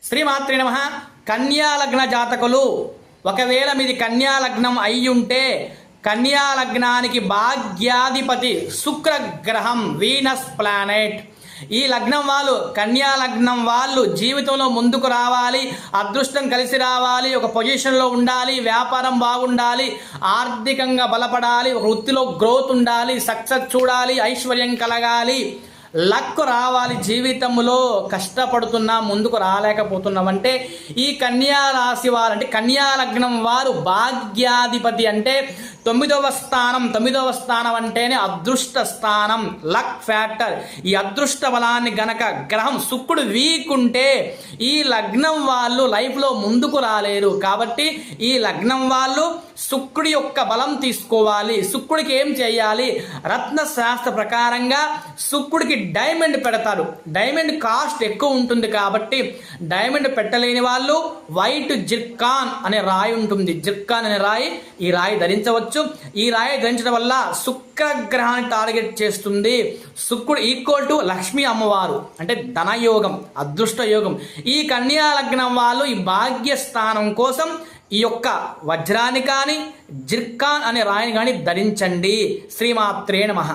శ్రీమాత్రే నమః. కన్యా లగ్న జాతకులు, ఒకవేళ మీది కన్యా లగ్నం అయ్యుంటే కన్యా లగ్నానికి భాగ్యాధిపతి శుక్రగ్రహం, వీనస్ ప్లానెట్. ఈ లగ్నం వాళ్ళు, కన్యా లగ్నం వాళ్ళు జీవితంలో ముందుకు రావాలి, అదృష్టం కలిసి రావాలి, ఒక పొజిషన్లో ఉండాలి, వ్యాపారం బాగుండాలి, ఆర్థికంగా బలపడాలి, వృత్తిలో గ్రోత్ ఉండాలి, సక్సెస్ చూడాలి, ఐశ్వర్యం కలగాలి, లక్ రావాలి. జీవితంలో కష్టపడుతున్నా ముందుకు రాలేకపోతున్నామంటే ఈ కన్యా రాశి వారు, అంటే కన్యా లగ్నం వారు భాగ్యాధిపతి అంటే 9వ స్థానం. 9వ స్థానం అంటేనే అదృష్ట స్థానం, లక్ ఫ్యాక్టర్. ఈ అదృష్ట బలాన్ని గనక గ్రహం శుక్రుడు వీక్ ఉంటే ఈ లగ్నం వాళ్ళు లైఫ్లో ముందుకు రాలేరు. కాబట్టి ఈ లగ్నం వాళ్ళు శుక్రుడి యొక్క బలం తీసుకోవాలి. శుక్రుడికి ఏం చేయాలి? రత్న శాస్త్ర ప్రకారంగా శుక్రుడికి డైమండ్ పెడతారు. డైమండ్ కాస్ట్ ఎక్కువ ఉంటుంది కాబట్టి డైమండ్ పెట్టలేని వాళ్ళు వైట్ జిర్కాన్ అనే రాయి ఉంటుంది. జిర్కాన్ అనే రాయి, ఈ రాయి ధరించవచ్చు. ఈ రాయి ధరించడం వల్ల శుక్రగ్రహాన్ని టార్గెట్ చేస్తుంది. శుక్రుడు ఈక్వల్ టు లక్ష్మీ అమ్మవారు, అంటే ధనయోగం, అదృష్ట యోగం. ఈ కన్యా లగ్నం వాళ్ళు ఈ భాగ్యస్థానం కోసం ఈ యొక్క వజ్రాన్ని కానీ జిర్కాన్ అనే రాయిని కానీ ధరించండి. శ్రీమాత్రే నమః.